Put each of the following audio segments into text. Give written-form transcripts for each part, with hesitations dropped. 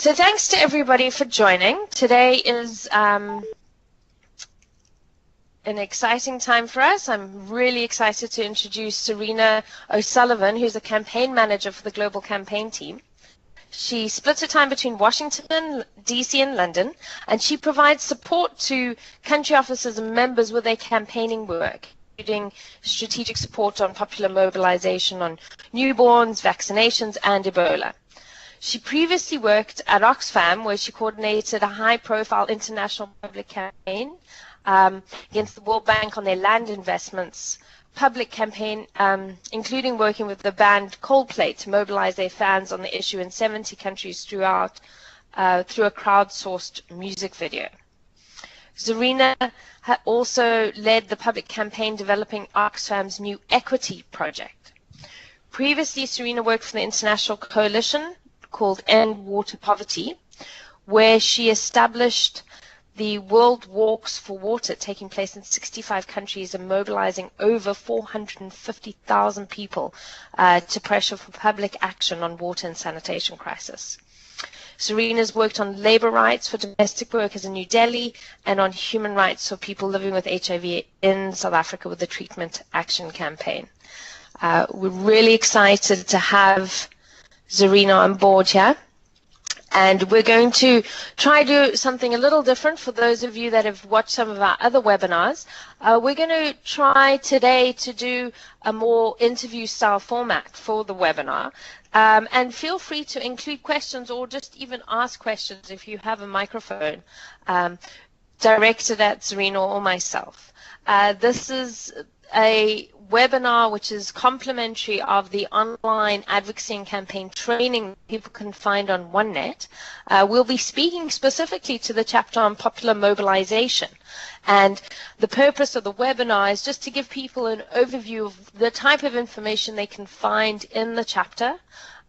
So thanks to everybody for joining. Today is an exciting time for us. I'm really excited to introduce Serena O'Sullivan, who's a campaign manager for the Global Campaign team. She splits her time between Washington, DC, and London, and she provides support to country officers and members with their campaigning work, including strategic support on popular mobilization on newborns, vaccinations, and Ebola. She previously worked at Oxfam, where she coordinated a high-profile international public campaign against the World Bank on their land investments, public campaign, including working with the band Coldplay to mobilize their fans on the issue in 70 countries through a crowdsourced music video. Serena also led the public campaign developing Oxfam's new equity project. Previously, Serena worked for the international coalition called End Water Poverty, where she established the World Walks for Water, taking place in 65 countries and mobilizing over 450,000 people to pressure for public action on water and sanitation crisis. Serena's worked on labor rights for domestic workers in New Delhi and on human rights for people living with HIV in South Africa with the Treatment Action Campaign. We're really excited to have Serena on board here. And we're going to try to do something a little different for those of you that have watched some of our other webinars. We're going to try today to do a more interview style format for the webinar. And feel free to include questions or just even ask questions if you have a microphone directed at Serena or myself. This is a webinar which is complimentary of the online advocacy and campaign training people can find on OneNet. We'll be speaking specifically to the chapter on popular mobilization, and the purpose of the webinar is just to give people an overview of the type of information they can find in the chapter,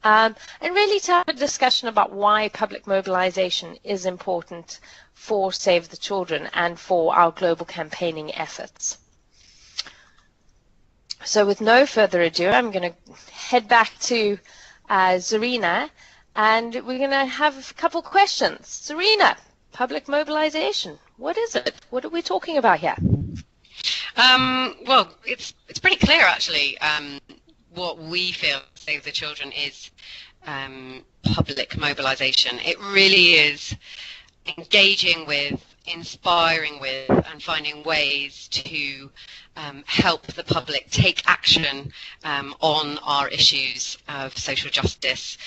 and really to have a discussion about why public mobilization is important for Save the Children and for our global campaigning efforts. So with no further ado, I'm going to head back to Serena, and we're going to have a couple questions. Serena, public mobilization, what is it? What are we talking about here? Well, it's pretty clear, actually. What we feel Save the Children is public mobilization. It really is engaging with, inspiring with, and finding ways to help the public take action on our issues of social justice,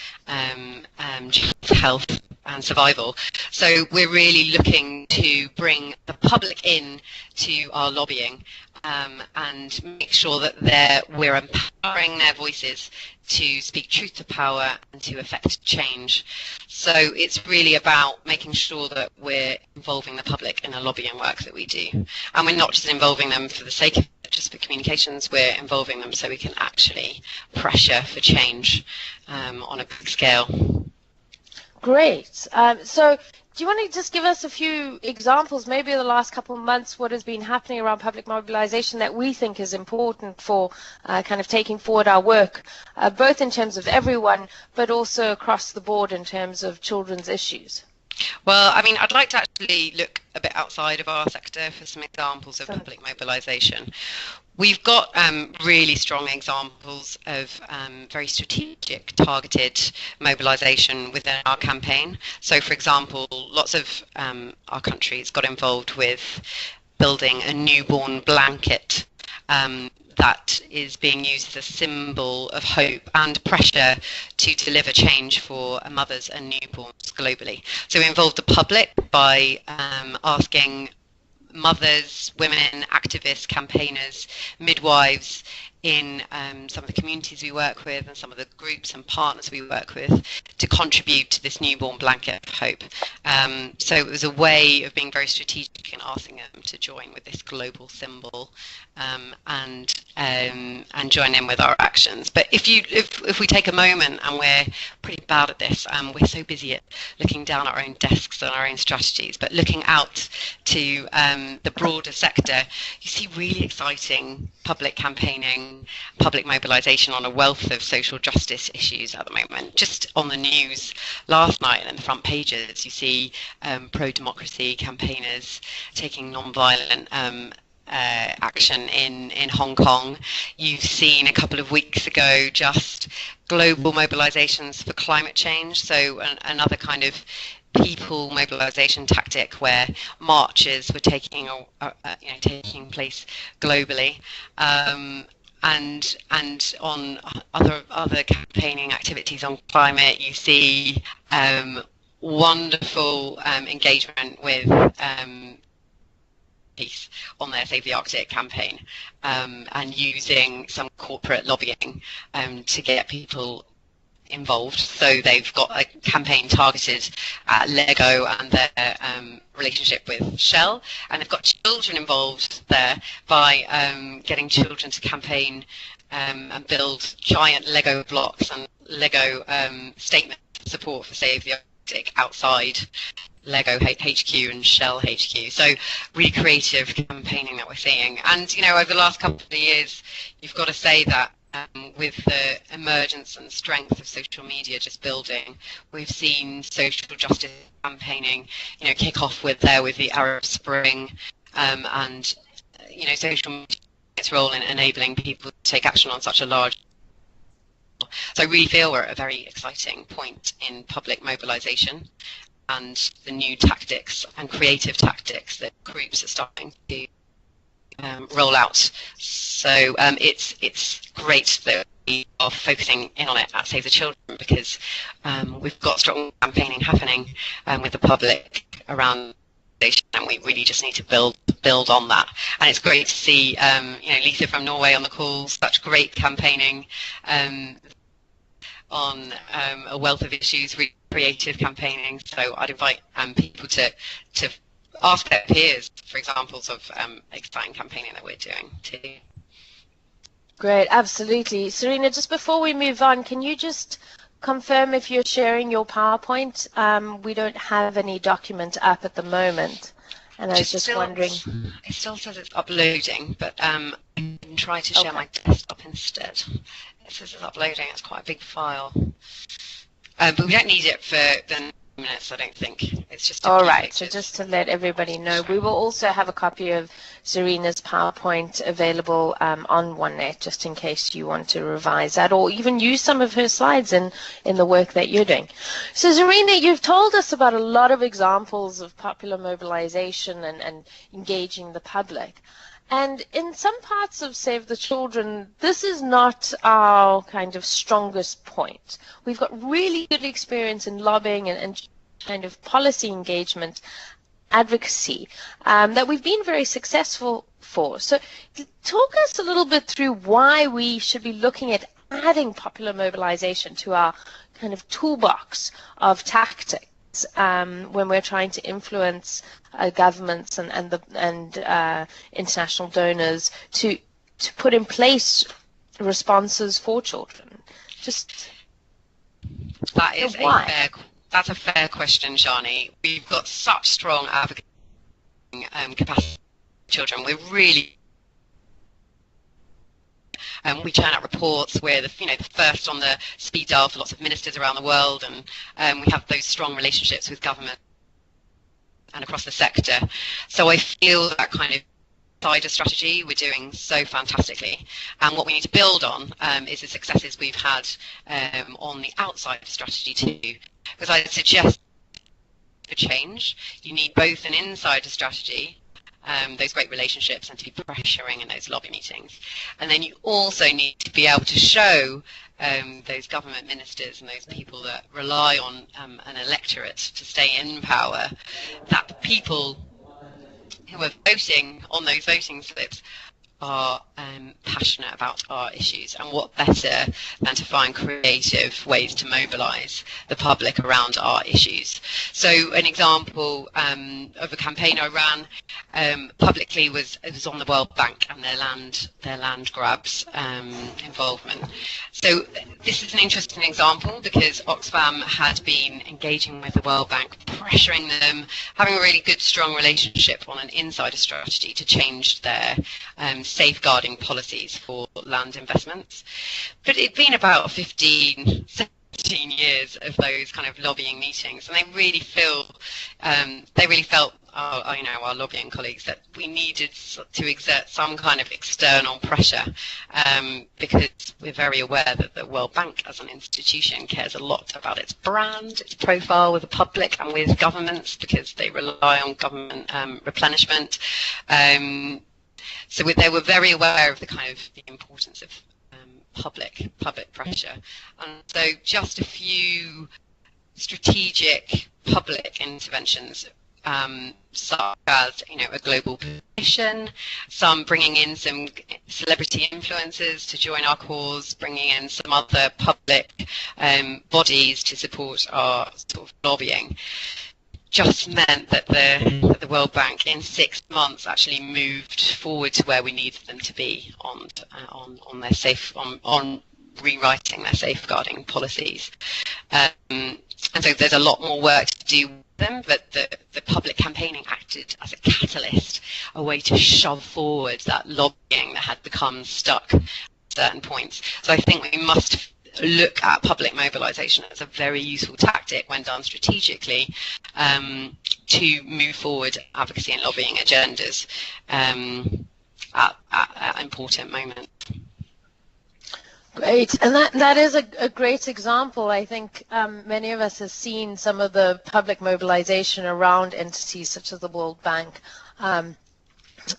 health and survival. So we're really looking to bring the public in to our lobbying and make sure that we're empowering their voices to speak truth to power and to affect change. So it's really about making sure that we're involving the public in the lobbying work that we do. And we're not just involving them for the sake of it, just for communications, we're involving them so we can actually pressure for change on a big scale. Great. So do you want to just give us a few examples, maybe in the last couple of months, what has been happening around public mobilization that we think is important for kind of taking forward our work, both in terms of everyone, but also across the board in terms of children's issues? Well, I mean, I'd like to actually look a bit outside of our sector for some examples of public mobilisation. We've got really strong examples of very strategic, targeted mobilisation within our campaign. So, for example, lots of our countries got involved with building a newborn blanket that is being used as a symbol of hope and pressure to deliver change for mothers and newborns globally. So we involved the public by asking mothers, women, activists, campaigners, midwives in some of the communities we work with and some of the groups and partners we work with to contribute to this newborn blanket of hope. So it was a way of being very strategic in asking them to join with this global symbol and and join in with our actions. But if we take a moment, and we're pretty bad at this, and we're so busy at looking down at our own desks and our own strategies, but looking out to the broader sector, you see really exciting public campaigning, public mobilisation on a wealth of social justice issues at the moment. Just on the news last night and the front pages, you see pro-democracy campaigners taking non-violent action in Hong Kong. You've seen a couple of weeks ago just global mobilizations for climate change, so another kind of people mobilization tactic where marches were taking place globally. And on other campaigning activities on climate, you see wonderful engagement with piece on their Save the Arctic campaign, and using some corporate lobbying to get people involved. So they've got a campaign targeted at Lego and their relationship with Shell, and they've got children involved there by getting children to campaign and build giant Lego blocks and Lego statements of support for Save the Arctic outside Lego HQ and Shell HQ. So really creative campaigning that we're seeing. And over the last couple of years, you've got to say that with the emergence and strength of social media just building, we've seen social justice campaigning kick off with the Arab Spring, and social media its role in enabling people to take action on such a large. So I really feel we're at a very exciting point in public mobilization and the new tactics and creative tactics that groups are starting to roll out. So it's great that we are focusing in on it at Save the Children, because we've got strong campaigning happening with the public around, and we really just need to build on that. And it's great to see Lisa from Norway on the call, such great campaigning on a wealth of issues, really creative campaigning. So I'd invite people to ask their peers for examples of exciting campaigning that we're doing too. Great, absolutely. Serena, just before we move on, can you just confirm if you're sharing your PowerPoint? We don't have any document up at the moment, and I was just wondering. It still says it's uploading, but I can try to share my desktop instead. It says it's uploading. It's quite a big file, but we don't need it for the minutes, I don't think. It's just all right. So just to let everybody know, we will also have a copy of Serena's PowerPoint available on OneNet, just in case you want to revise that or even use some of her slides in the work that you're doing. So Serena, you've told us about a lot of examples of popular mobilization and engaging the public. And in some parts of Save the Children, this is not our kind of strongest point. We've got really good experience in lobbying and kind of policy engagement, advocacy, that we've been very successful for. So talk us a little bit through why we should be looking at adding popular mobilization to our kind of toolbox of tactics when we're trying to influence governments and international donors to put in place responses for children. Just that is that's a fair question, Shani. We've got such strong advocacy capacity for children. We're really we churn out reports. We're the first on the speed dial for lots of ministers around the world, and we have those strong relationships with government and across the sector. So I feel that kind of insider strategy we're doing so fantastically, and what we need to build on is the successes we've had on the outside strategy too, because I suggest for change you need both an insider strategy, those great relationships, and to be pressuring in those lobby meetings, and then you also need to be able to show those government ministers and those people that rely on an electorate to stay in power, that the people who are voting on those voting slips are passionate about our issues, and what better than to find creative ways to mobilise the public around our issues. So an example of a campaign I ran publicly was on the World Bank and their land grabs involvement. So this is an interesting example because Oxfam had been engaging with the World Bank, pressuring them, having a really good, strong relationship on an insider strategy to change their safeguarding policies for land investments. But it'd been about 15, 17 years of those kind of lobbying meetings, and they really felt our lobbying colleagues that we needed to exert some kind of external pressure, because we're very aware that the World Bank as an institution cares a lot about its brand, its profile with the public and with governments, because they rely on government replenishment. So they were very aware of the importance of public pressure, and so just a few strategic public interventions, such as a global petition, some bringing in some celebrity influencers to join our cause, bringing in some other public bodies to support our sort of lobbying, just meant that the World Bank in 6 months actually moved forward to where we needed them to be on rewriting their safeguarding policies. And so there's a lot more work to do with them, but the public campaigning acted as a catalyst, a way to shove forward that lobbying that had become stuck at certain points. So I think we must look at public mobilisation as a very useful tactic when done strategically, to move forward advocacy and lobbying agendas at important moments. Great, and that is a great example. I think many of us have seen some of the public mobilization around entities such as the World Bank,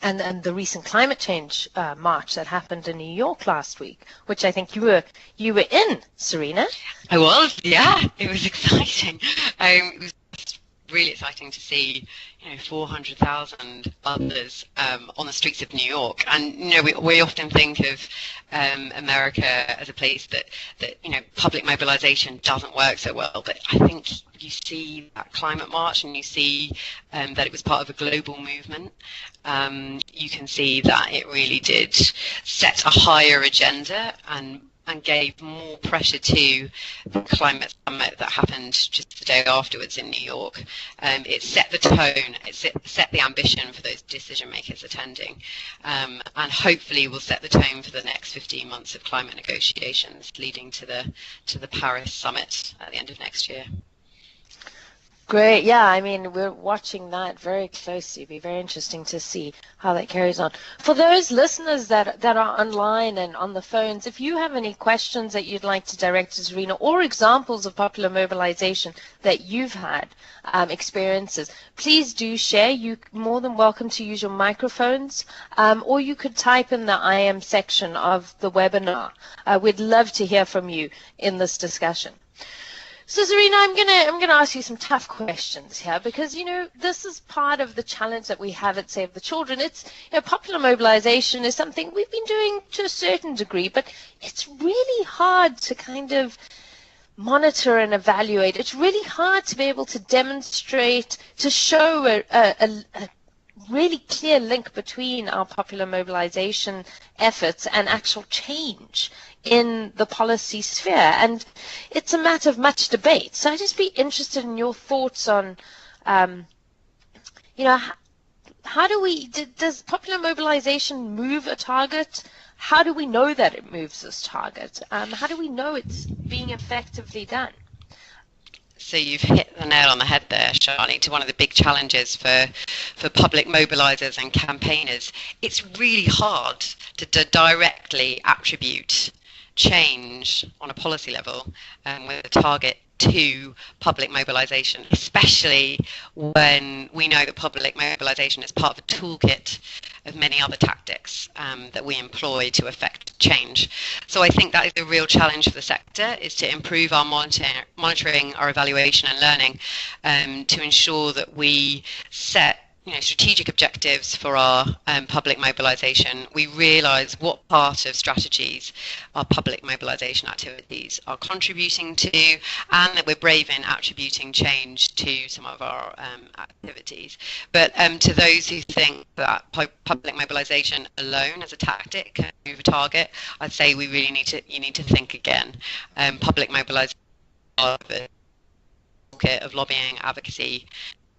and the recent climate change march that happened in New York last week, which I think you were in, Serena. I was, yeah. It was exciting. It was really exciting to see 400,000 others on the streets of New York. And we often think of America as a place that public mobilization doesn't work so well, but I think you see that climate march and you see that it was part of a global movement. You can see that it really did set a higher agenda and gave more pressure to the climate summit that happened just the day afterwards in New York. It set the tone, it set the ambition for those decision makers attending, and hopefully will set the tone for the next 15 months of climate negotiations leading to the Paris summit at the end of next year. Great. Yeah, I mean, we're watching that very closely. It'll be very interesting to see how that carries on. For those listeners that are online and on the phones, if you have any questions that you'd like to direct to Serena, or examples of popular mobilization that you've had experiences, please do share. You're more than welcome to use your microphones, or you could type in the IM section of the webinar. We'd love to hear from you in this discussion. So Serena, I'm gonna ask you some tough questions here, because this is part of the challenge that we have at Save the Children. It's popular mobilization is something we've been doing to a certain degree, but it's really hard to kind of monitor and evaluate. It's really hard to be able to demonstrate, to show a really clear link between our popular mobilization efforts and actual change in the policy sphere, and it's a matter of much debate. So I'd just be interested in your thoughts on, how does popular mobilization move a target? How do we know that it moves this target? How do we know it's being effectively done? So you've hit the nail on the head there, Shani, to one of the big challenges for public mobilisers and campaigners. It's really hard to directly attribute change on a policy level with a target to public mobilisation, especially when we know that public mobilisation is part of a toolkit of many other tactics that we employ to affect change. So I think that is the real challenge for the sector, is to improve our monitoring, our evaluation and learning, to ensure that we set strategic objectives for our public mobilisation, we realise what part of strategies our public mobilisation activities are contributing to, and that we're brave in attributing change to some of our activities. But to those who think that public mobilisation alone as a tactic can move a target, I'd say you need to think again. Public mobilisation of lobbying, advocacy,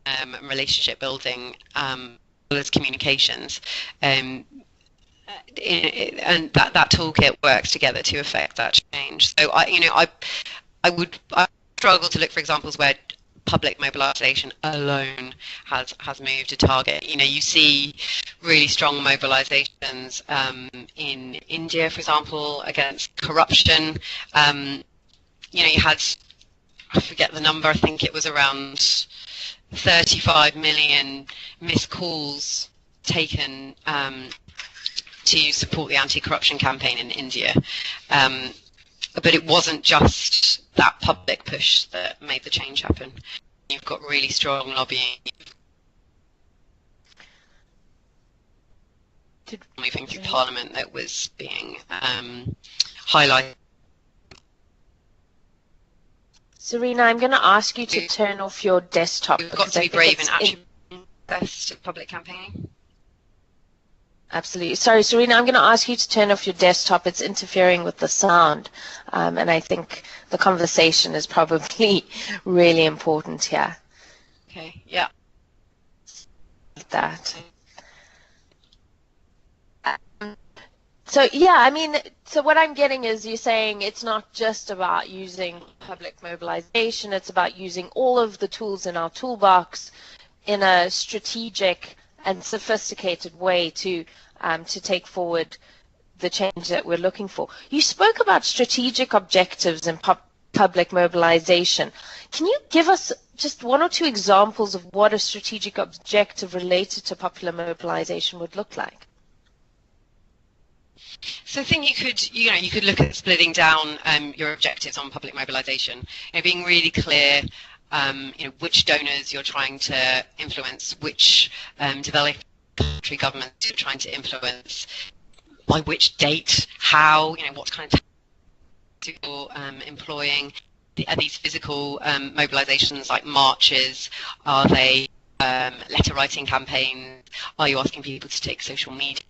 and relationship building, as well as communications, and that toolkit works together to affect that change. So I struggle to look for examples where public mobilisation alone has moved a target. You see really strong mobilisations in India, for example, against corruption. You had, I forget the number, I think it was around 35 million missed calls taken to support the anti-corruption campaign in India. But it wasn't just that public push that made the change happen. You've got really strong lobbying moving through Parliament that was being highlighted. Serena, I'm going to ask you to turn off your desktop. We've got to be brave in attributing access to public campaigning. Absolutely. Sorry, Serena, I'm going to ask you to turn off your desktop. It's interfering with the sound. And I think the conversation is probably really important here. Okay, yeah. That. So, yeah, I mean, so what I'm getting is you're saying it's not just about using public mobilization, it's about using all of the tools in our toolbox in a strategic and sophisticated way to take forward the change that we're looking for. You spoke about strategic objectives in public mobilization. Can you give us just one or two examples of what a strategic objective related to popular mobilization would look like? So I think you could look at splitting down your objectives on public mobilisation, being really clear, which donors you're trying to influence, which developing country governments you're trying to influence, by which date, how, what kind of tactics you're employing. Are these physical mobilisations like marches? Are they letter writing campaigns? Are you asking people to take social media?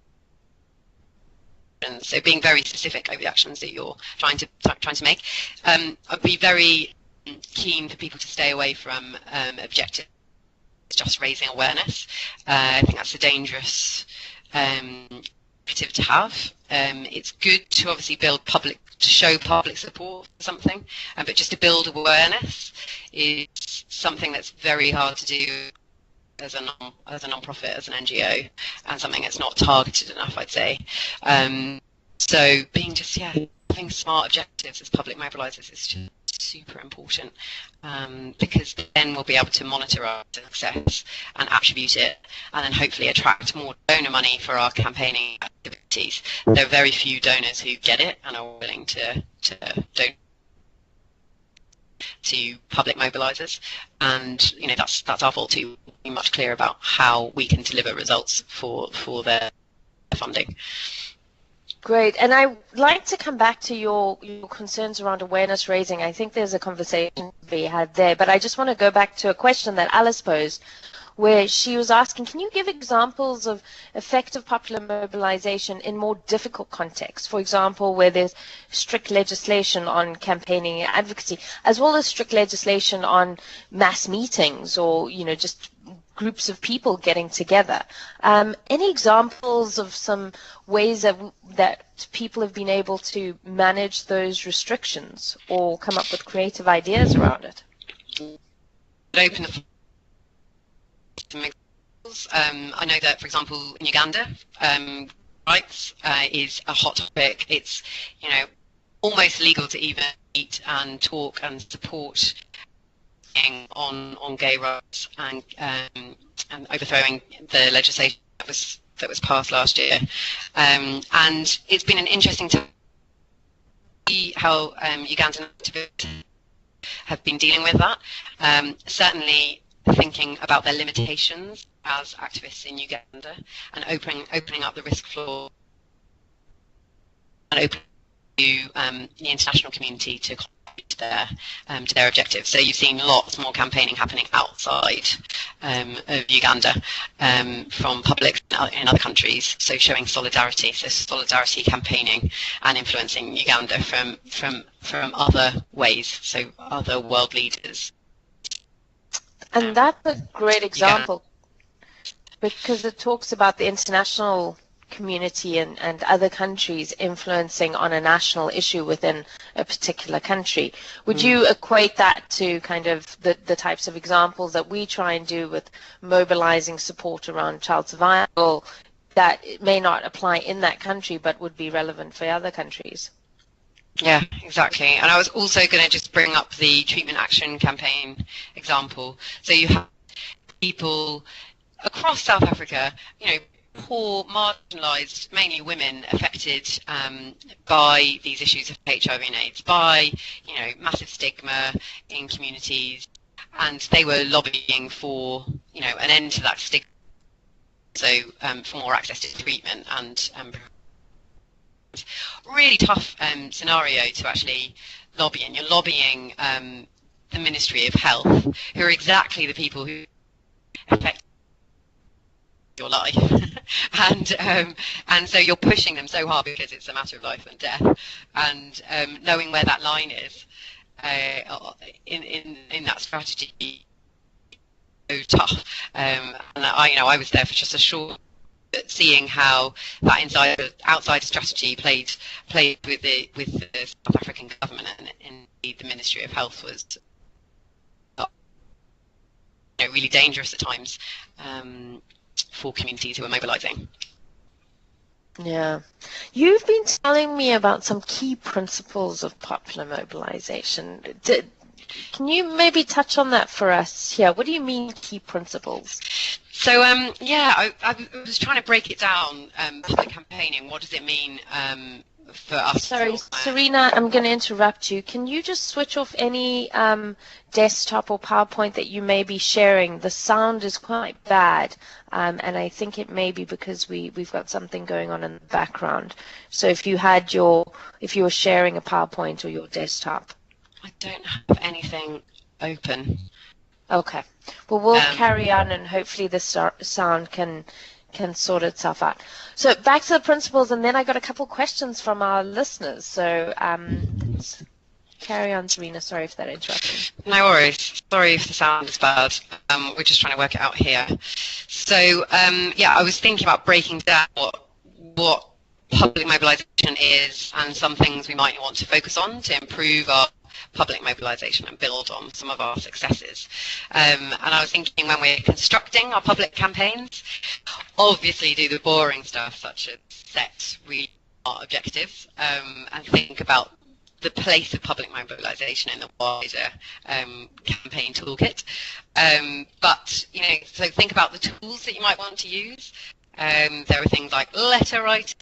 So being very specific over the actions that you're trying to make. I'd be very keen for people to stay away from objectives just raising awareness. I think that's a dangerous objective to have. It's good to obviously show public support for something, but just to build awareness is something that's very hard to do as a non-profit, as an NGO, and something that's not targeted enough, I'd say. So being having smart objectives as public mobilisers is just super important, because then we'll be able to monitor our success and attribute it, and then hopefully attract more donor money for our campaigning activities. There are very few donors who get it and are willing to donate to public mobilisers, and that's our fault to be much clearer about how we can deliver results for their funding. Great, and I'd like to come back to your concerns around awareness raising. I think there's a conversation to be had there, but I just want to go back to a question that Alice posed, where she was asking, can you give examples of effective popular mobilization in more difficult contexts? For example, where there's strict legislation on campaigning and advocacy, as well as strict legislation on mass meetings or, just groups of people getting together. Any examples of some ways that people have been able to manage those restrictions or come up with creative ideas around it? Open some examples. I know that, for example, in Uganda, rights is a hot topic. It's almost legal to even meet and talk and support on gay rights and overthrowing the legislation that was passed last year. And it's been an interesting time to see how Ugandan activists have been dealing with that. Certainly, thinking about their limitations as activists in Uganda, and opening up the risk floor and opening to the international community to contribute to their objectives. So you've seen lots more campaigning happening outside of Uganda from publics in other countries, so showing solidarity, so solidarity campaigning and influencing Uganda from other ways, so other world leaders. And that's a great example, because it talks about the international community and other countries influencing on a national issue within a particular country. Would you equate that to kind of the types of examples that we try and do with mobilizing support around child survival, that it may not apply in that country but would be relevant for other countries? Yeah, exactly. And I was also going to just bring up the treatment action campaign example. So you have people across South Africa, poor, marginalised, mainly women, affected by these issues of HIV and AIDS, by massive stigma in communities, and they were lobbying for an end to that stigma, so for more access to treatment and really tough scenario to actually lobby in. You're lobbying the Ministry of Health, who are exactly the people who affect your life, and so you're pushing them so hard because it's a matter of life and death, and knowing where that line is in that strategy, so tough. And I was there for just a short. Seeing how that outside strategy played with the South African government, and the Ministry of Health was really dangerous at times for communities who are mobilising. Yeah. You've been telling me about some key principles of popular mobilisation. Can you maybe touch on that for us here? What do you mean key principles? So I was trying to break it down. Public campaigning, what does it mean for us? Sorry, Serena, I'm going to interrupt you. Can you just switch off any desktop or PowerPoint that you may be sharing? The sound is quite bad, and I think it may be because we've got something going on in the background. So if you were sharing a PowerPoint or your desktop. I don't have anything open. Okay. Well, we'll carry on, and hopefully the sound can sort itself out. So back to the principles, and then I got a couple questions from our listeners. So let's carry on, Serena. Sorry if that interrupted. No worries. Sorry if the sound is bad. We're just trying to work it out here. So I was thinking about breaking down what public mobilisation is, and some things we might want to focus on to improve our public mobilisation and build on some of our successes. And I was thinking, when we're constructing our public campaigns, obviously do the boring stuff such as set really our objectives, and think about the place of public mobilisation in the wider campaign toolkit. But so think about the tools that you might want to use. There are things like letter writing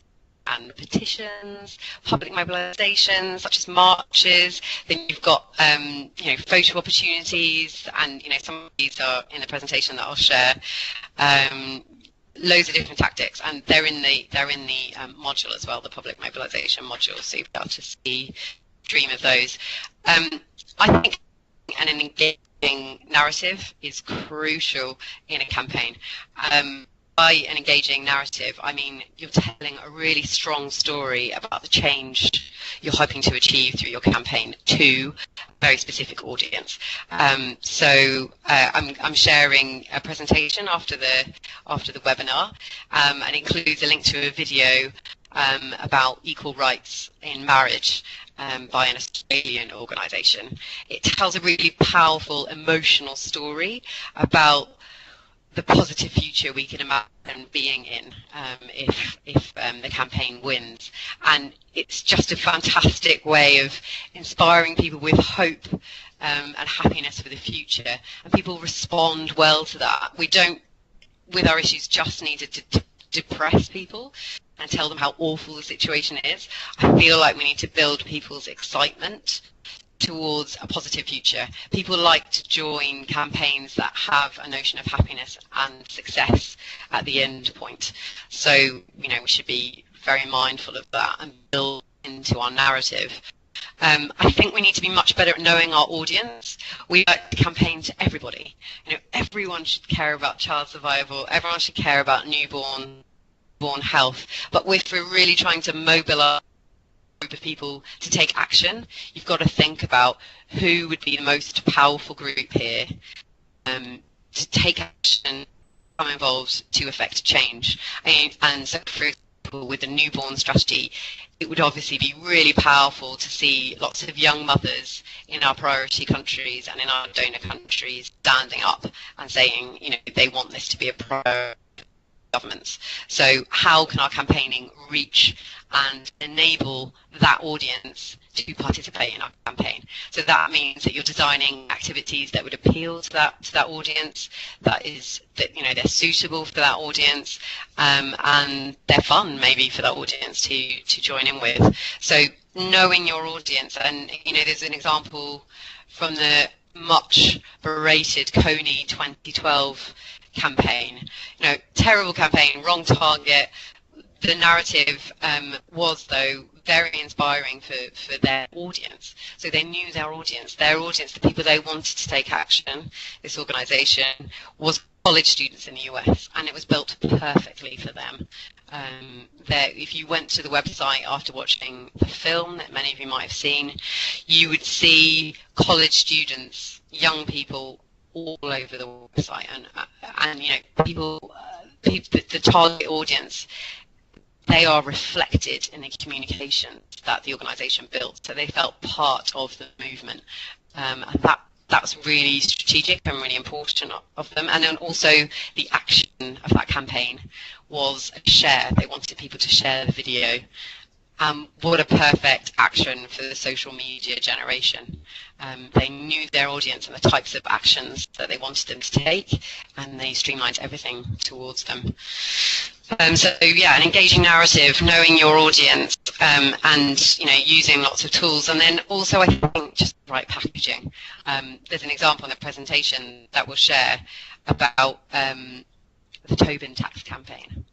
and petitions, public mobilisations such as marches. Then you've got photo opportunities, and some of these are in the presentation that I'll share. Loads of different tactics, and they're in the module as well, the public mobilisation module, so you'll be able to see stream of those. I think an engaging narrative is crucial in a campaign. By an engaging narrative, I mean you're telling a really strong story about the change you're hoping to achieve through your campaign to a very specific audience. I'm sharing a presentation after the webinar, and it includes a link to a video about equal rights in marriage by an Australian organisation. It tells a really powerful, emotional story about the positive future we can imagine being in if the campaign wins. And it's just a fantastic way of inspiring people with hope and happiness for the future. And people respond well to that. We don't, with our issues, just need to depress people and tell them how awful the situation is. I feel like we need to build people's excitement towards a positive future. People like to join campaigns that have a notion of happiness and success at the end point. So, you know, we should be very mindful of that and build into our narrative. I think we need to be much better at knowing our audience. We like to campaign to everybody. You know, everyone should care about child survival. Everyone should care about newborn health. But if we're really trying to mobilize a group of people to take action, you've got to think about who would be the most powerful group here to take action, become involved to affect change. And so, for example, with the newborn strategy, it would obviously be really powerful to see lots of young mothers in our priority countries and in our donor countries standing up and saying, you know, they want this to be a priority governments. So how can our campaigning reach and enable that audience to participate in our campaign? So that means that you're designing activities that would appeal to that audience, that you know, they're suitable for that audience, and they're fun maybe for that audience to join in with. So knowing your audience, and you know, there's an example from the much berated Coney 2012 campaign. You know, terrible campaign, wrong target. The narrative was, though, very inspiring for their audience. So they knew their audience, the people they wanted to take action. This organisation was college students in the US, and it was built perfectly for them. If you went to the website after watching the film that many of you might have seen, you would see college students, young people, all over the website, and you know, people, the target audience, they are reflected in the communications that the organisation built, so they felt part of the movement, and that's really strategic and really important of them. And then also the action of that campaign was a share. They wanted people to share the video. What a perfect action for the social media generation. They knew their audience and the types of actions that they wanted them to take, and they streamlined everything towards them. So yeah, an engaging narrative, knowing your audience, and you know, using lots of tools, and then also I think just the right packaging. There's an example in the presentation that we'll share about the Tobin tax campaign.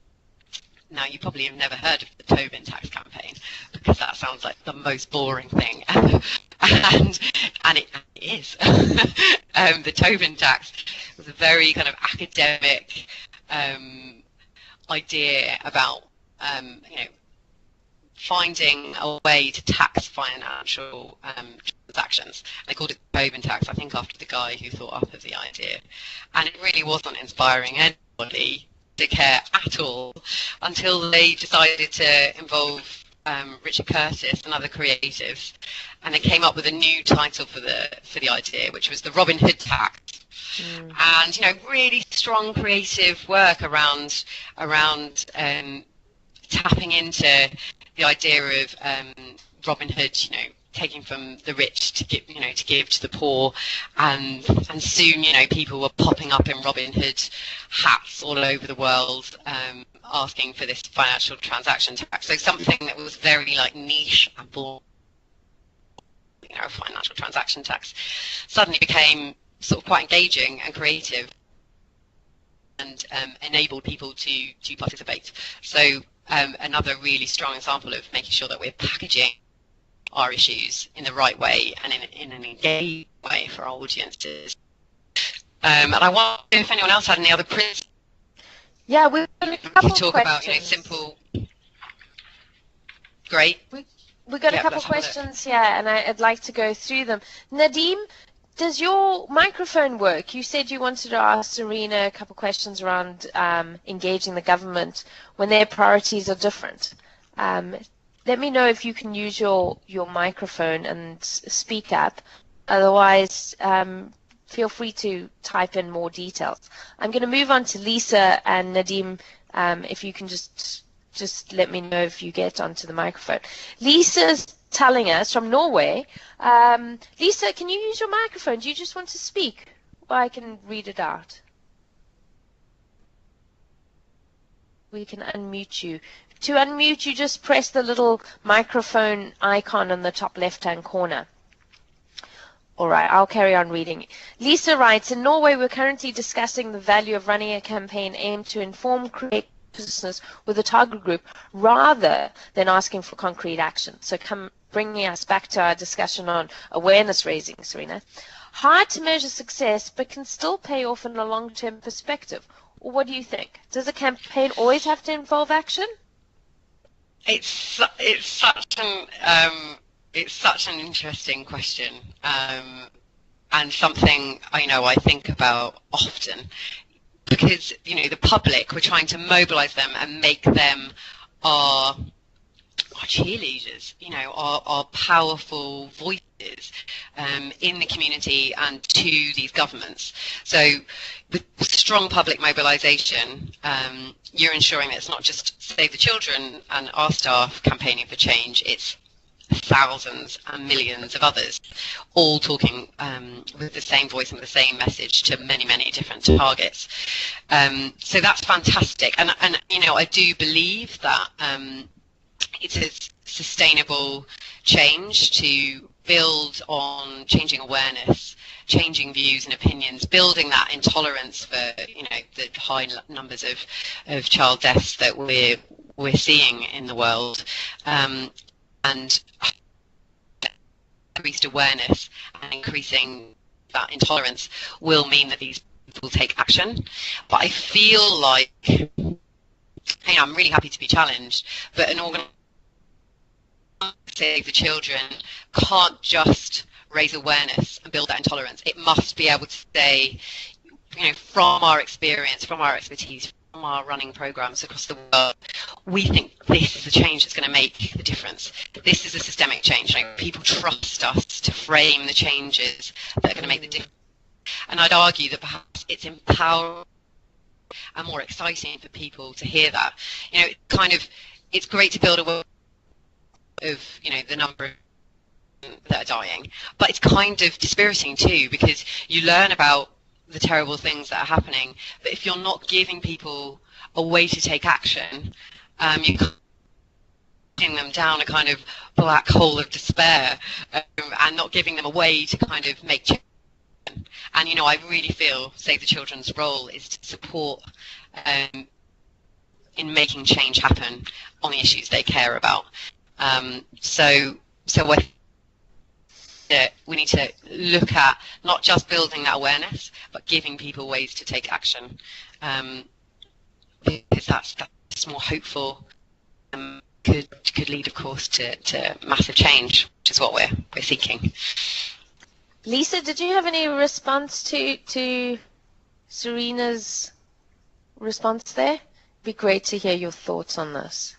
Now, you probably have never heard of the Tobin tax campaign, because that sounds like the most boring thing ever. and it is. The Tobin tax was a very kind of academic idea about you know, finding a way to tax financial transactions. They called it the Tobin tax, I think, after the guy who thought up of the idea. And it really wasn't inspiring anybody to care at all until they decided to involve Richard Curtis and other creatives, and they came up with a new title for the idea, which was the Robin Hood tax. And you know, really strong creative work around tapping into the idea of Robin Hood, you know, taking from the rich to give, you know, to give to the poor, and soon, you know, people were popping up in Robin Hood hats all over the world, asking for this financial transaction tax. So something that was very like niche and boring, you know, a financial transaction tax, suddenly became sort of quite engaging and creative, and enabled people to participate. So another really strong example of making sure that we're packaging our issues in the right way and in an engaging way for our audiences. And I wonder if anyone else had any other principles. Yeah, we've got a couple talk questions. About, you know, simple. Great. We've got a couple questions here, and I'd like to go through them. Nadim, does your microphone work? You said you wanted to ask Serena a couple questions around engaging the government when their priorities are different. Let me know if you can use your microphone and speak up. Otherwise, feel free to type in more details. I'm going to move on to Lisa and Nadim. If you can just let me know if you get onto the microphone. Lisa's telling us from Norway. Lisa, can you use your microphone? Do you just want to speak? Or I can read it out. We can unmute you. To unmute, you just press the little microphone icon on the top left-hand corner. All right, I'll carry on reading. Lisa writes, in Norway, we're currently discussing the value of running a campaign aimed to inform, create business with a target group rather than asking for concrete action. So bringing us back to our discussion on awareness raising, Serena. Hard to measure success, but can still pay off in a long-term perspective. Or what do you think? Does a campaign always have to involve action? It's such an interesting question, and something I think about often, because the public, we're trying to mobilize them and make them our cheerleaders, our powerful voices in the community and to these governments. So with strong public mobilization, you're ensuring that it's not just Save the Children and our staff campaigning for change, it's thousands and millions of others all talking with the same voice and the same message to many, many different targets. So that's fantastic. And I do believe that it's a sustainable change to build on changing awareness, changing views and opinions, building that intolerance for the high numbers of child deaths that we're seeing in the world, and increased awareness and increasing that intolerance will mean that these people take action. But I feel like I'm really happy to be challenged, but an organisation Save the Children can't just raise awareness and build that intolerance. It must be able to say, from our experience, from our expertise, from our running programs across the world, we think this is the change that's going to make the difference. This is a systemic change. People trust us to frame the changes that are going to make the difference. And I'd argue that perhaps it's empowering and more exciting for people to hear that. It's great to build a of the number that are dying, but it's kind of dispiriting too, because you learn about the terrible things that are happening, but if you're not giving people a way to take action, you're putting them down a kind of black hole of despair, and not giving them a way to kind of make change. And I really feel Save the Children's role is to support in making change happen on the issues they care about. So we need to look at not just building that awareness, but giving people ways to take action, because that's more hopeful, could lead, of course, to massive change, which is what we're seeking. Lisa, did you have any response to Serena's response there? It'd be great to hear your thoughts on this.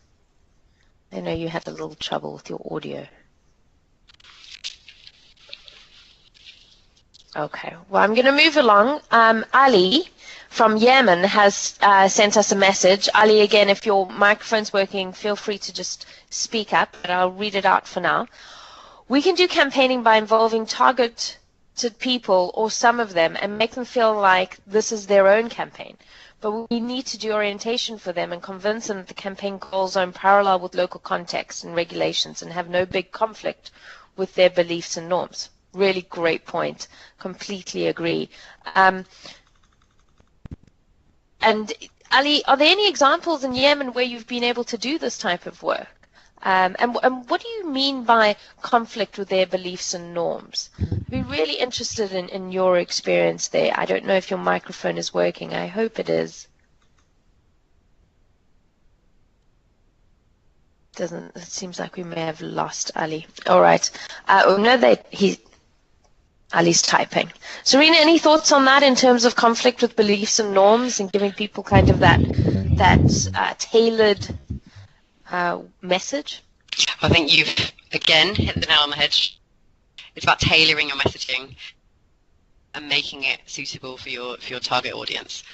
I know you had a little trouble with your audio. Okay, well, I'm going to move along. Ali from Yemen has sent us a message. Ali, again, if your microphone's working, feel free to just speak up, but I'll read it out for now. We can do campaigning by involving targeted people, or some of them, and make them feel like this is their own campaign. But we need to do orientation for them and convince them that the campaign goals are in parallel with local context and regulations and have no big conflict with their beliefs and norms. Really great point. Completely agree. And Ali, are there any examples in Yemen where you've been able to do this type of work? And what do you mean by conflict with their beliefs and norms? I'd be really interested in your experience there. I don't know if your microphone is working. I hope it is. It seems like we may have lost Ali. All right. Ali's typing. Serena, any thoughts on that in terms of conflict with beliefs and norms and giving people kind of that tailored message? I think you've again hit the nail on the head. It's about tailoring your messaging and making it suitable for your target audience,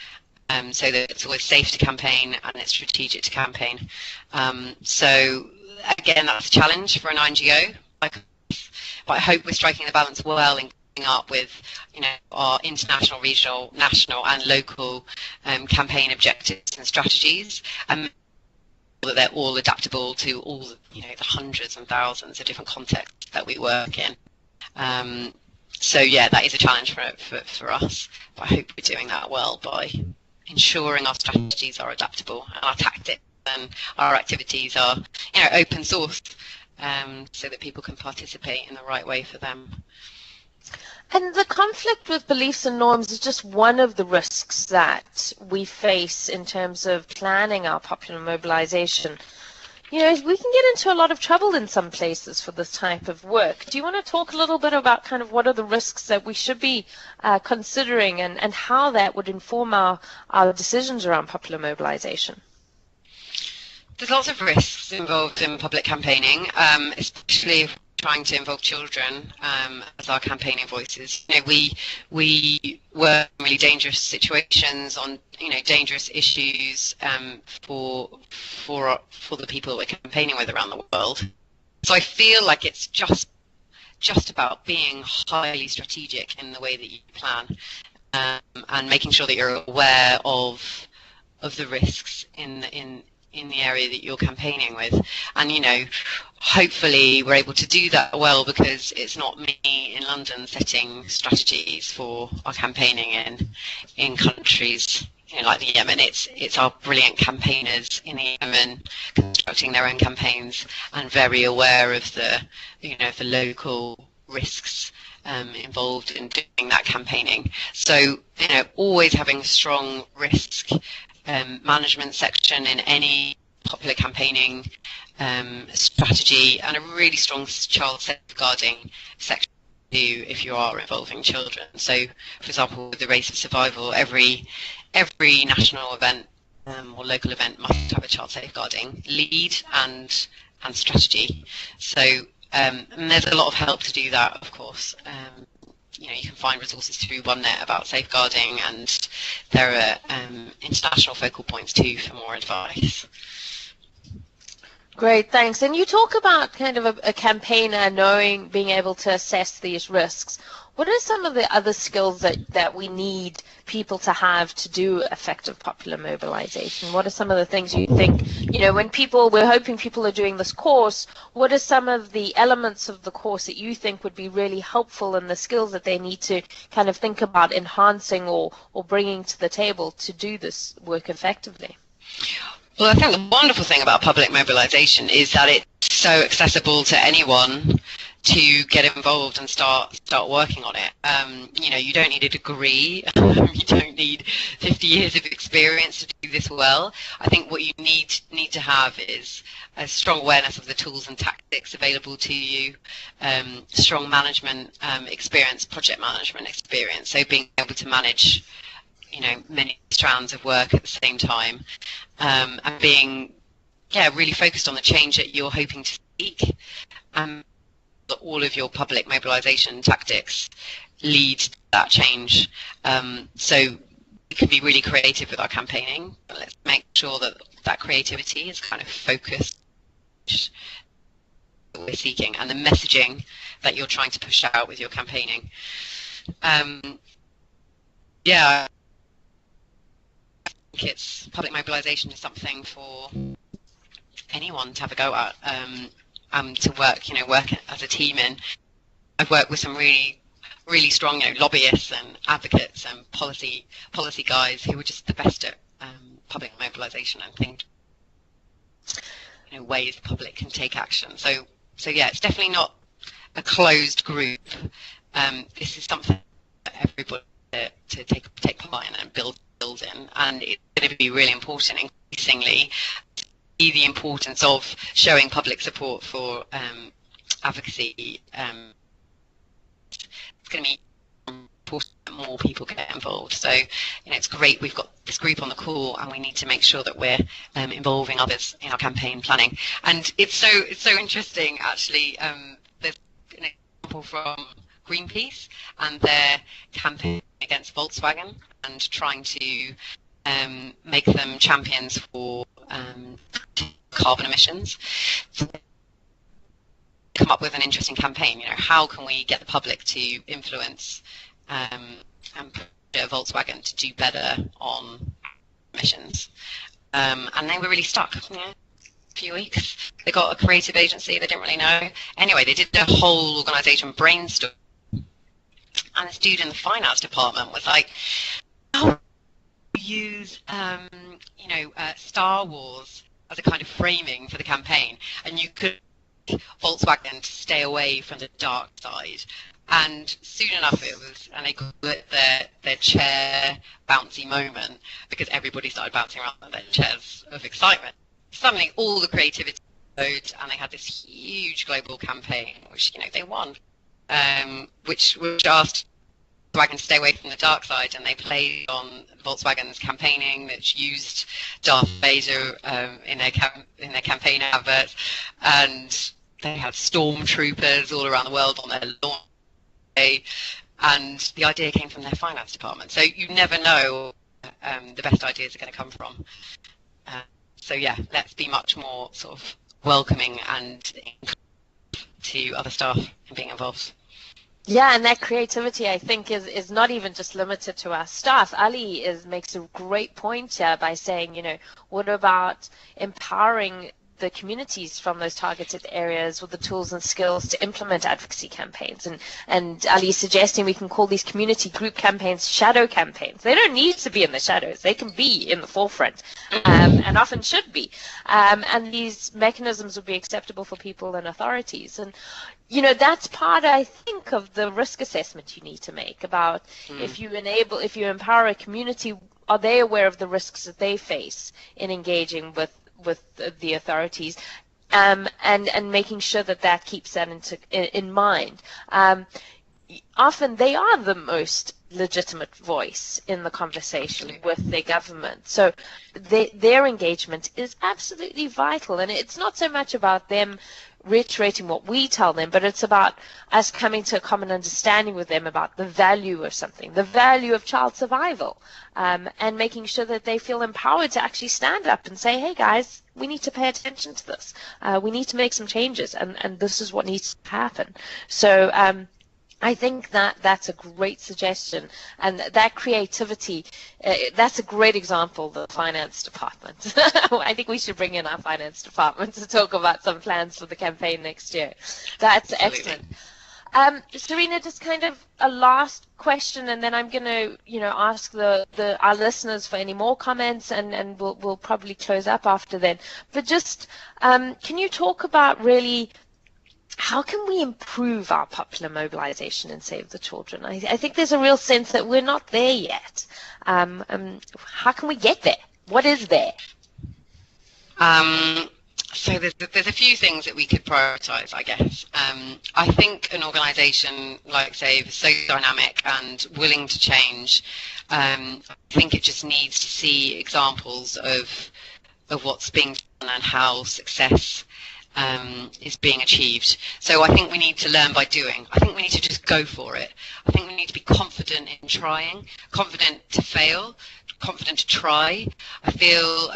so that it's always safe to campaign and it's strategic to campaign. So again, that's a challenge for an NGO, but I hope we're striking the balance well in coming up with our international, regional, national and local campaign objectives and strategies, and that they're all adaptable to all the hundreds and thousands of different contexts that we work in. So yeah, that is a challenge for us. But I hope we're doing that well by ensuring our strategies are adaptable and our tactics and our activities are, open source, so that people can participate in the right way for them. And the conflict with beliefs and norms is just one of the risks that we face in terms of planning our popular mobilization. We can get into a lot of trouble in some places for this type of work. Do you want to talk a little bit about kind of what are the risks that we should be considering and how that would inform our decisions around popular mobilization? There's lots of risks involved in public campaigning, especially if we're trying to involve children as our campaigning voices. We work in really dangerous situations on dangerous issues for the people that we're campaigning with around the world. So I feel like it's just about being highly strategic in the way that you plan, and making sure that you're aware of the risks in the area that you're campaigning with. And hopefully we're able to do that well, because it's not me in London setting strategies for our campaigning in countries like the Yemen. It's our brilliant campaigners in the Yemen constructing their own campaigns and very aware of the the local risks involved in doing that campaigning. So always having a strong risk management section in any popular campaigning strategy, and a really strong child safeguarding section if you are involving children. So, for example, with the Race for Survival, every national event or local event must have a child safeguarding lead and strategy. So, and there's a lot of help to do that, of course. You can find resources through OneNet about safeguarding, and there are international focal points too for more advice. Great, thanks. And you talk about kind of a campaigner being able to assess these risks. What are some of the other skills that we need people to have to do effective popular mobilization? What are some of the things you think, when we're hoping people are doing this course, what are some of the elements of the course that you think would be really helpful in the skills that they need to kind of think about enhancing or bringing to the table to do this work effectively? Well, I think the wonderful thing about public mobilisation is that it's so accessible to anyone to get involved and start working on it. You don't need a degree, you don't need 50 years of experience to do this well. I think what you need to have is a strong awareness of the tools and tactics available to you, strong management experience, project management experience, so being able to manage many strands of work at the same time, and being really focused on the change that you're hoping to seek, that all of your public mobilization tactics lead to that change. So we can be really creative with our campaigning, but let's make sure that creativity is kind of focused that we're seeking, and the messaging that you're trying to push out with your campaigning. I think public mobilisation is something for anyone to have a go at, to work as a team in. I've worked with some really strong lobbyists and advocates and policy guys who are just the best at public mobilisation and think ways the public can take action. So yeah, it's definitely not a closed group. This is something that everybody to take part in and build in, and it's going to be really important increasingly to see the importance of showing public support for advocacy. It's going to be important that more people get involved. So it's great we've got this group on the call, and we need to make sure that we're involving others in our campaign planning. And it's so interesting actually. There's an example from Greenpeace and their campaign against Volkswagen, and trying to make them champions for carbon emissions. So come up with an interesting campaign. How can we get the public to influence and push Volkswagen to do better on emissions? And they were really stuck. A few weeks. They got a creative agency. They didn't really know. Anyway, they did their whole organisation brainstorm And the dude in the finance department was like, "How do you use, Star Wars as a kind of framing for the campaign, and you could Volkswagen to stay away from the dark side." And soon enough it was, and they called it their chair bouncy moment, because everybody started bouncing around on their chairs of excitement. Suddenly all the creativity flowed, and they had this huge global campaign, which, they won, which asked Volkswagen to stay away from the dark side, and they played on Volkswagen's campaigning, which used Darth Vader in their campaign adverts, and they had stormtroopers all around the world on their lawn. And the idea came from their finance department. So you never know the best ideas are going to come from. So yeah, let's be much more sort of welcoming and to other staff and being involved. Yeah, and that creativity, I think, is not even just limited to our staff. Ali makes a great point here by saying, what about empowering the communities from those targeted areas with the tools and skills to implement advocacy campaigns, and Ali is suggesting we can call these community group campaigns shadow campaigns. They don't need to be in the shadows, they can be in the forefront, and often should be, and these mechanisms would be acceptable for people and authorities. And that's part, I think, of the risk assessment you need to make about if you empower a community, are they aware of the risks that they face in engaging with the authorities, and making sure that keeps that in mind. Often they are the most legitimate voice in the conversation with their government, so their engagement is absolutely vital. And it's not so much about them reiterating what we tell them, but it's about us coming to a common understanding with them about the value of something, the value of child survival, and making sure that they feel empowered to actually stand up and say, hey guys, we need to pay attention to this. We need to make some changes, and this is what needs to happen. So I think that's a great suggestion, and that creativity, that's a great example of the finance department. I think we should bring in our finance department to talk about some plans for the campaign next year. That's excellent. Serena, just kind of a last question, and then I'm going to, ask our listeners for any more comments, and we'll probably close up after then. But just, can you talk about really how can we improve our popular mobilization and save the children? I think there's a real sense that we're not there yet. How can we get there? What is there? So there's a few things that we could prioritize, I guess. I think an organization like SAVE is so dynamic and willing to change. I think it just needs to see examples of what's being done and how success is being achieved. So I think we need to learn by doing. I think we need to just go for it. I think we need to be confident in trying, confident to fail, confident to try. I feel,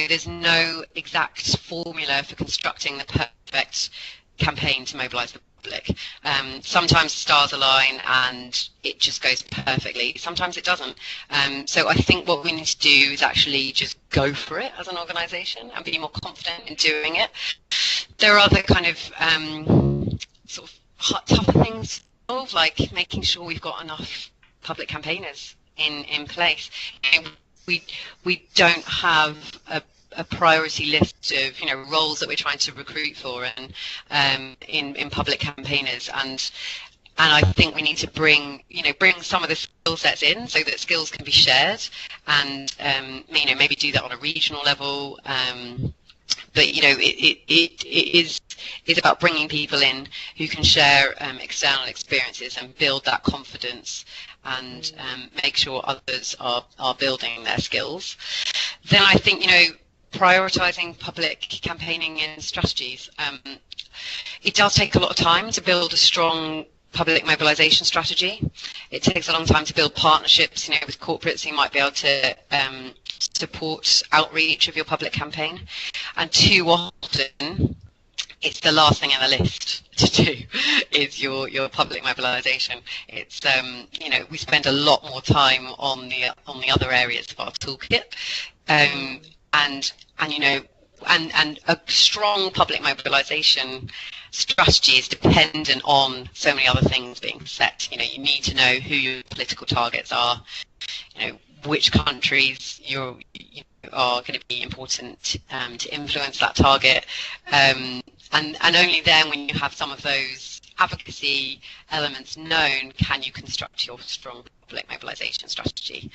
there's no exact formula for constructing the perfect campaign to mobilize the public. Sometimes the stars align and it just goes perfectly. Sometimes it doesn't. So I think what we need to do is actually just go for it as an organization and be more confident in doing it. There are other kind of sort of tougher things to solve, like making sure we've got enough public campaigners in place. We don't have a priority list of roles that we're trying to recruit for and in public campaigners, and I think we need to bring some of the skill sets in so that skills can be shared, and maybe do that on a regional level. But it is about bringing people in who can share external experiences and build that confidence, and make sure others are building their skills. Then I think prioritizing public campaigning and strategies. It does take a lot of time to build a strong public mobilization strategy. It takes a long time to build partnerships, with corporates who might be able to support outreach of your public campaign. And too often, it's the last thing on the list to do is your public mobilization. It's we spend a lot more time on the other areas of our toolkit, and and a strong public mobilisation strategy is dependent on so many other things being set. You know, you need to know who your political targets are, you know, which countries are going to be important to influence that target, and only then, when you have some of those advocacy elements known, can you construct your strong public mobilisation strategy.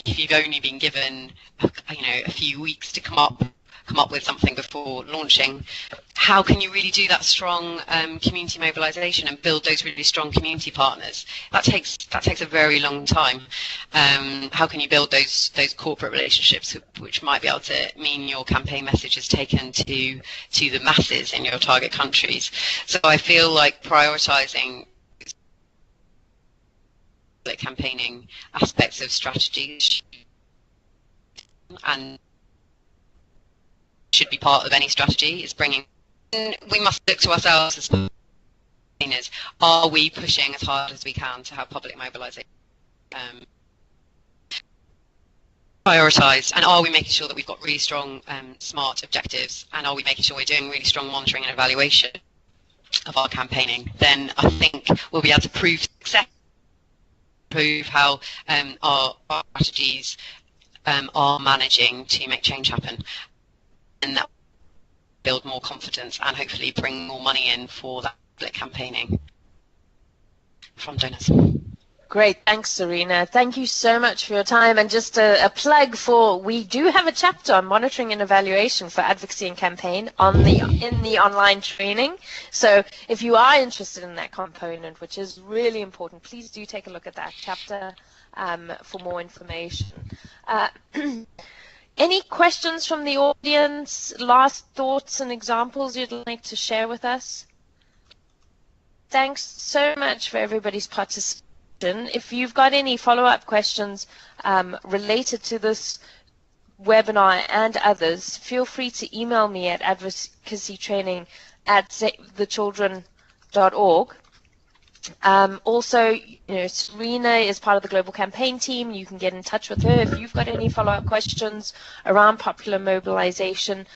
If you've only been given, a few weeks to come up with something before launching, how can you really do that strong community mobilisation and build those really strong community partners? That takes a very long time. How can you build those corporate relationships, which might be able to mean your campaign message is taken to the masses in your target countries? So I feel like prioritising campaigning aspects of strategy and should be part of any strategy is bringing. We must look to ourselves as campaigners. Are we pushing as hard as we can to have public mobilisation prioritised, and are we making sure that we've got really strong smart objectives, and are we making sure we're doing really strong monitoring and evaluation of our campaigning? Then I think we'll be able to prove success, prove how our strategies are managing to make change happen, and that will build more confidence and hopefully bring more money in for that public campaigning from donors. Great, thanks Serena. Thank you so much for your time. And just a plug for, we do have a chapter on monitoring and evaluation for advocacy and campaign in the online training. So if you are interested in that component, which is really important, please do take a look at that chapter for more information. Any questions from the audience? Last thoughts and examples you'd like to share with us? Thanks so much for everybody's participation. If you've got any follow-up questions related to this webinar and others, feel free to email me at advocacytraining@savethechildren.org. Also, Serena is part of the global campaign team. You can get in touch with her if you've got any follow-up questions around popular mobilization.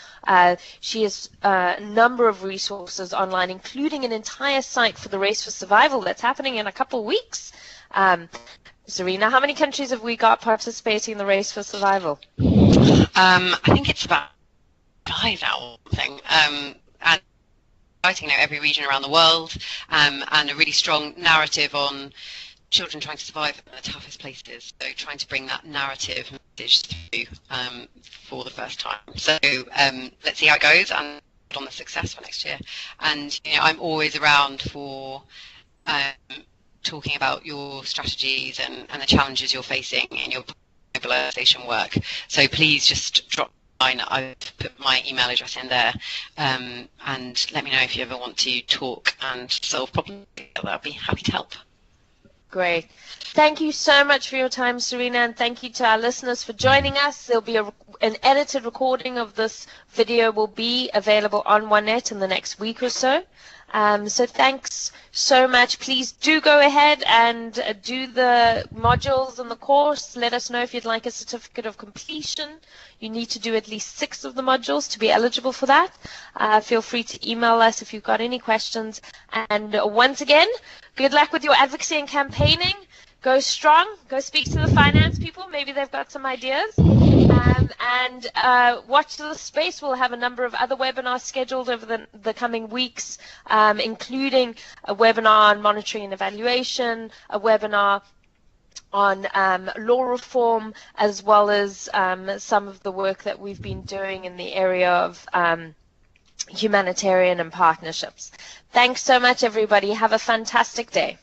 She has a number of resources online, including an entire site for the Race for Survival that's happening in a couple of weeks. Serena, how many countries have we got participating in the Race for Survival? I think it's about 5 now, and writing every region around the world, and a really strong narrative on children trying to survive in the toughest places. So trying to bring that narrative message through for the first time. So let's see how it goes and on the success for next year. And I'm always around for talking about your strategies and the challenges you're facing in your mobilisation work. So please just drop. I've put my email address in there, and let me know if you ever want to talk and solve problems. I'll be happy to help. Great. Thank you so much for your time, Serena, and thank you to our listeners for joining us. There'll be an edited recording of this video will be available on OneNet in the next week or so. So thanks so much. Please do go ahead and do the modules in the course. Let us know if you'd like a certificate of completion. You need to do at least 6 of the modules to be eligible for that. Feel free to email us if you've got any questions. And once again, good luck with your advocacy and campaigning. Go strong. Go speak to the finance people. Maybe they've got some ideas. And watch the space. We'll have a number of other webinars scheduled over the coming weeks, including a webinar on monitoring and evaluation, a webinar on law reform, as well as some of the work that we've been doing in the area of humanitarian and partnerships. Thanks so much, everybody. Have a fantastic day.